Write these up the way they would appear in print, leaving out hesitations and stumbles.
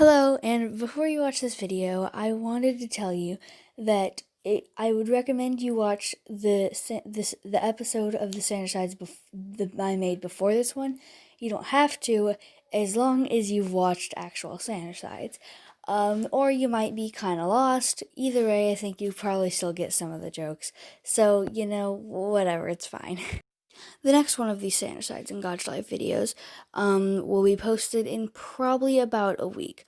Hello, and before you watch this video, I wanted to tell you that I would recommend you watch the episode of the Sandersides that I made before this one. You don't have to, as long as you've watched actual Sandersides. Or you might be kind of lost. Either way, I think you probably still get some of the jokes. So, whatever, it's fine. The next one of these Sandersides and Gacha Life videos will be posted in probably about a week.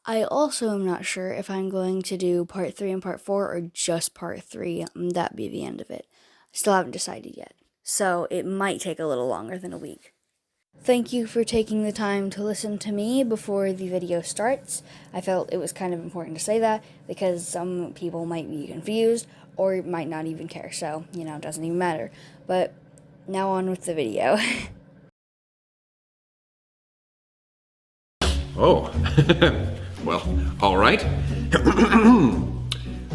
I also am not sure if I'm going to do part 3 and part 4 or just part 3. That'd be the end of it. I still haven't decided yet, so it might take a little longer than a week. Thank you for taking the time to listen to me before the video starts. I felt it was kind of important to say that because some people might be confused or might not even care, so, it doesn't even matter. But now on with the video. Oh, well, all right.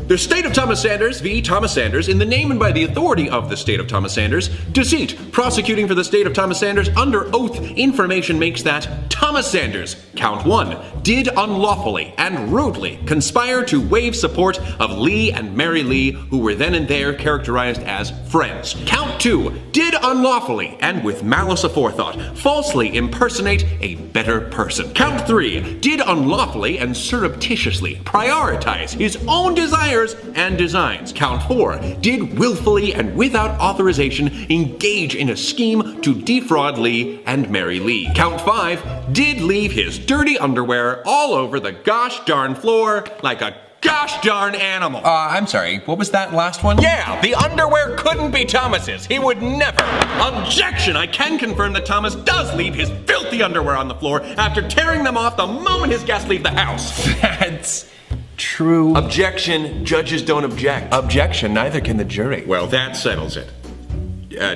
The State of Thomas Sanders v. Thomas Sanders, in the name and by the authority of the State of Thomas Sanders, deceit, prosecuting for the State of Thomas Sanders under oath, information makes that Thomas Sanders, count 1, did unlawfully and rudely conspire to waive support of Lee and Mary Lee, who were then and there characterized as friends. Count 2, did unlawfully and with malice aforethought falsely impersonate a better person. Count 3, did unlawfully and surreptitiously prioritize his own desires and designs. Count 4, did willfully and without authorization engage in a scheme to defraud Lee and Mary Lee. Count 5, did leave his dirty underwear all over the gosh darn floor like a gosh darn animal. I'm sorry, what was that last one? Yeah, the underwear couldn't be Thomas's. He would never. Objection! I can confirm that Thomas does leave his filthy underwear on the floor after tearing them off the moment his guests leave the house. That's true. Objection, judges don't object. Objection, neither can the jury. Well, that settles it.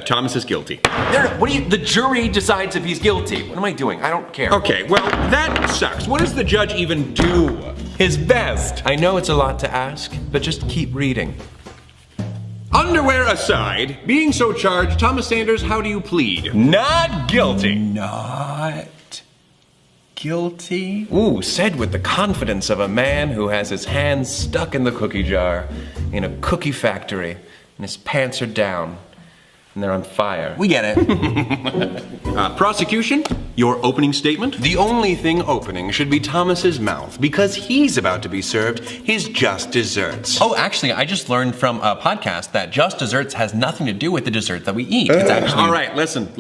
Thomas is guilty. No, the jury decides if he's guilty. What am I doing? I don't care. Okay, well, that sucks. What does the judge even do? His best. I know it's a lot to ask, but just keep reading. Underwear aside, being so charged, Thomas Sanders, how do you plead? Not guilty. Not guilty? Ooh, said with the confidence of a man who has his hands stuck in the cookie jar in a cookie factory, and his pants are down, and they're on fire. We get it. Prosecution, your opening statement? The only thing opening should be Thomas's mouth, because he's about to be served his just desserts. Oh, actually, I just learned from a podcast that just desserts has nothing to do with the dessert that we eat. It's actually... All right, listen.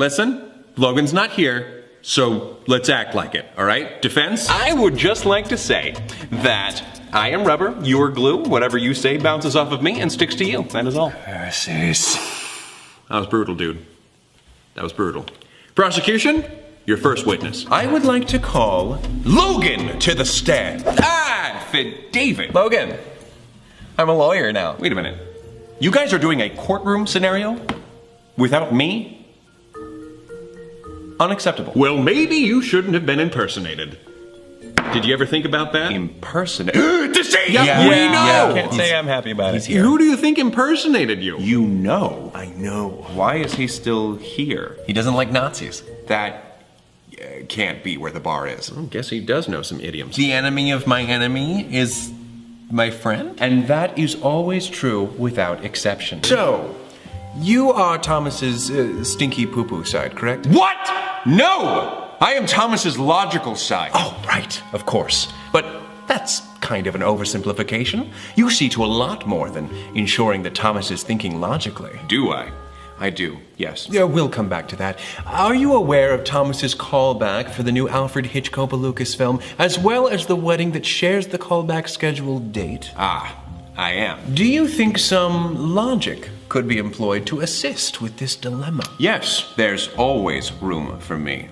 Logan's not here, so let's act like it, all right? Defense? I would just like to say that I am rubber, you're glue, whatever you say bounces off of me and sticks to you. That is all. That was brutal, dude. That was brutal. Prosecution, your first witness. I would like to call Logan to the stand. David. Logan, I'm a lawyer now. Wait a minute. You guys are doing a courtroom scenario without me? Unacceptable. Well, maybe you shouldn't have been impersonated. Did you ever think about that? Impersonate. Deceit! Yeah, we know! Can't say I'm happy about it. Who do you think impersonated you? You know. I know. Why is he still here? He doesn't like Nazis. That can't be where the bar is. I guess he does know some idioms. The enemy of my enemy is my friend? And that is always true without exception. So, you are Thomas's stinky poo-poo side, correct? What? No! I am Thomas's logical side. Oh, right, of course. But that's kind of an oversimplification. You see to a lot more than ensuring that Thomas is thinking logically. Do I? I do, yes. Yeah, we'll come back to that. Are you aware of Thomas's callback for the new Alfred Hitchcock Lucas film, as well as the wedding that shares the callback scheduled date? Ah, I am. Do you think some logic could be employed to assist with this dilemma? Yes, there's always room for me.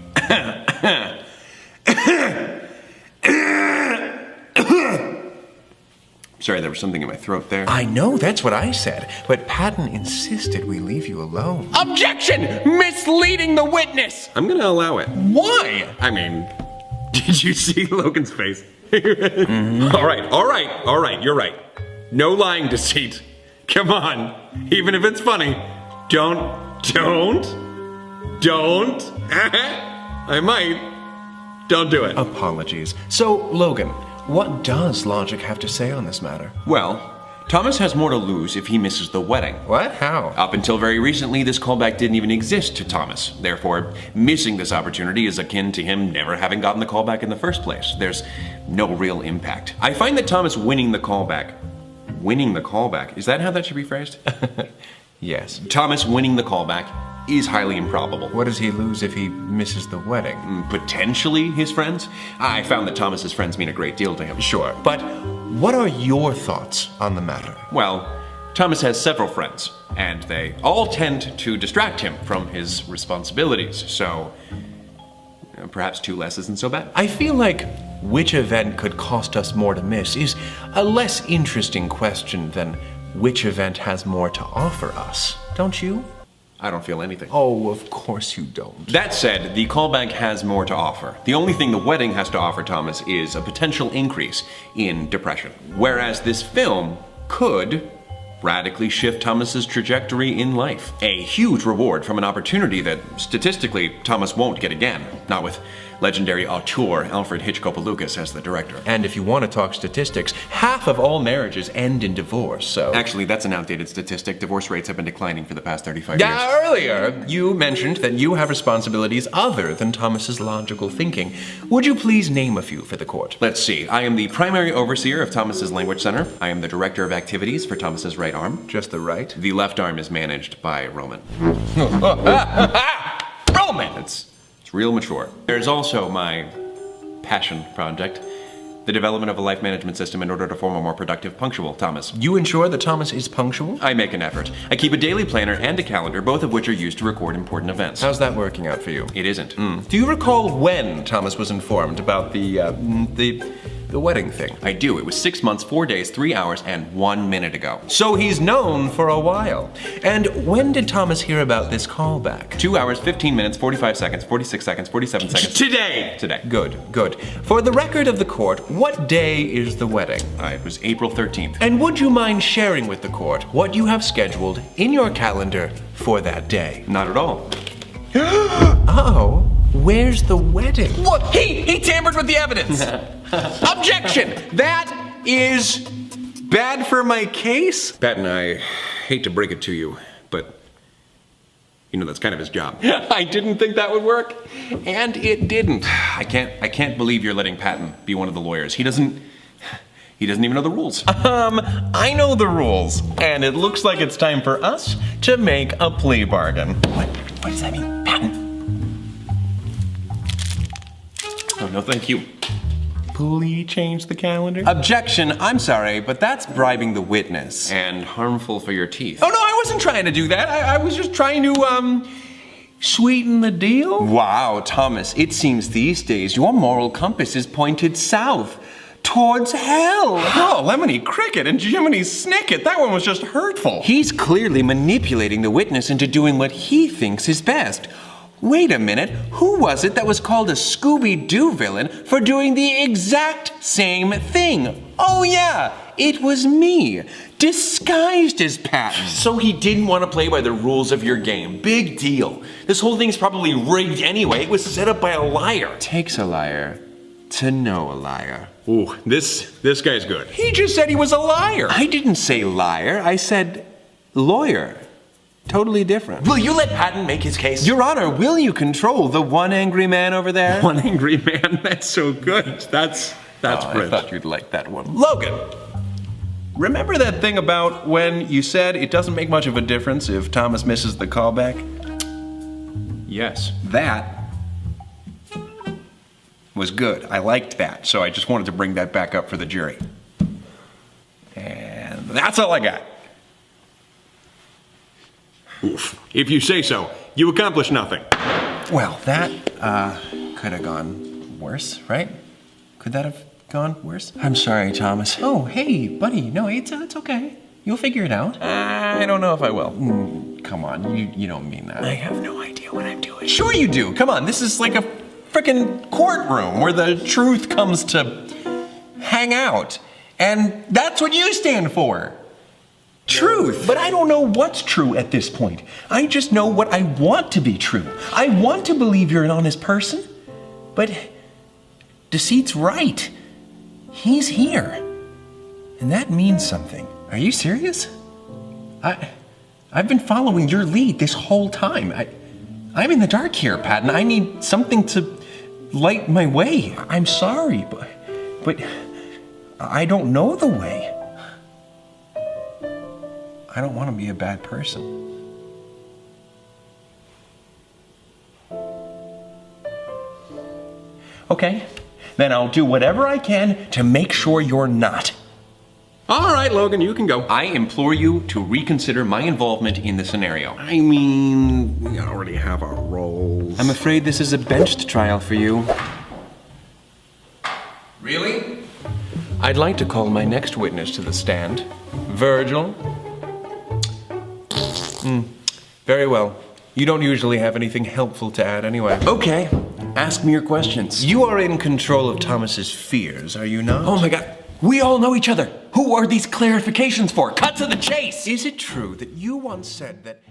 Sorry, there was something in my throat there. I know, that's what I said, but Patton insisted we leave you alone. Objection! Misleading the witness! I'm gonna allow it. Why? I mean, did you see Logan's face? All right, you're right. No lying, deceit. Come on, even if it's funny, don't. I might. Don't do it. Apologies. So, Logan, what does logic have to say on this matter? Well, Thomas has more to lose if he misses the wedding. What? How? Up until very recently, this callback didn't even exist to Thomas. Therefore, missing this opportunity is akin to him never having gotten the callback in the first place. There's no real impact. I find that Thomas winning the callback, is that how that should be phrased? Yes. Thomas winning the callback is highly improbable. What does he lose if he misses the wedding? Potentially his friends? I found that Thomas's friends mean a great deal to him. Sure, but what are your thoughts on the matter? Well, Thomas has several friends, and they all tend to distract him from his responsibilities, so perhaps 2 less isn't so bad. I feel like which event could cost us more to miss is a less interesting question than which event has more to offer us, don't you? I don't feel anything. Oh, of course you don't. That said, the callback has more to offer. The only thing the wedding has to offer Thomas is a potential increase in depression. Whereas this film could radically shift Thomas's trajectory in life. A huge reward from an opportunity that, statistically, Thomas won't get again. Not with legendary auteur Alfred Hitchcock-Lucas as the director. And if you want to talk statistics, half of all marriages end in divorce, so... Actually, that's an outdated statistic. Divorce rates have been declining for the past 35 years. Yeah, earlier, you mentioned that you have responsibilities other than Thomas's logical thinking. Would you please name a few for the court? Let's see. I am the primary overseer of Thomas's language center. I am the director of activities for Thomas's right arm. Just the right? The left arm is managed by Roman. Roman! It's real mature. There's also my passion project, the development of a life management system in order to form a more productive, punctual Thomas. You ensure that Thomas is punctual? I make an effort. I keep a daily planner and a calendar, both of which are used to record important events. How's that working out for you? It isn't. Do you recall when Thomas was informed about the wedding thing? I do. It was 6 months, 4 days, 3 hours, and 1 minute ago. So he's known for a while. And when did Thomas hear about this callback? 2 hours, 15 minutes, 45 seconds, 46 seconds, 47 seconds. Today! Today. Good, good. For the record of the court, what day is the wedding? It was April 13th. And would you mind sharing with the court what you have scheduled in your calendar for that day? Not at all. Oh, where's the wedding? What? He tampered with the evidence! Objection! That is bad for my case? Patton, I hate to break it to you, but you know that's kind of his job. I didn't think that would work, and it didn't. I can't believe you're letting Patton be one of the lawyers. He doesn't even know the rules. I know the rules, and it looks like it's time for us to make a plea bargain. What does that mean, Patton? Oh, no, thank you. Please change the calendar. Objection, I'm sorry, but that's bribing the witness. And harmful for your teeth. Oh no, I wasn't trying to do that. I was just trying to, sweeten the deal. Wow, Thomas, it seems these days your moral compass is pointed south. Towards hell. Oh, Lemony Cricket and Jiminy Snicket, that one was just hurtful. He's clearly manipulating the witness into doing what he thinks is best. Wait a minute, who was it that was called a Scooby-Doo villain for doing the exact same thing? Oh yeah, it was me, disguised as Patton. So he didn't want to play by the rules of your game. Big deal. This whole thing's probably rigged anyway. It was set up by a liar. Takes a liar to know a liar. Ooh, this guy's good. He just said he was a liar. I didn't say liar, I said lawyer. Totally different. Will you let Patton make his case? Your Honor, will you control the one angry man over there? One angry man, that's so good. That's I French. thought you'd like that one. Logan, remember that thing about when you said it doesn't make much of a difference if Thomas misses the callback? Yes, that was good. I liked that, so I just wanted to bring that back up for the jury. And that's all I got. Oof. If you say so, you accomplish nothing. Well, that, could have gone worse, right? Could that have gone worse? I'm sorry, Thomas. Oh, hey, buddy. No, it's okay. You'll figure it out. I don't know if I will. Come on, you don't mean that. I have no idea what I'm doing. Sure you do. Come on, this is like a frickin' courtroom where the truth comes to hang out. And that's what you stand for. Truth. But I don't know what's true at this point. I just know what I want to be true. I want to believe you're an honest person, but Deceit's right. He's here. And that means something. Are you serious? I've been following your lead this whole time. I'm in the dark here, Pat, and I need something to light my way. I'm sorry, but I don't know the way. I don't want to be a bad person. Okay, then I'll do whatever I can to make sure you're not. All right, Logan, you can go. I implore you to reconsider my involvement in the scenario. I mean, we already have our roles. I'm afraid this is a benched trial for you. Really? I'd like to call my next witness to the stand. Virgil. Very well. You don't usually have anything helpful to add anyway. Okay, ask me your questions. You are in control of Thomas's fears, are you not? Oh my god, we all know each other. Who are these clarifications for? Cut to the chase! Is it true that you once said that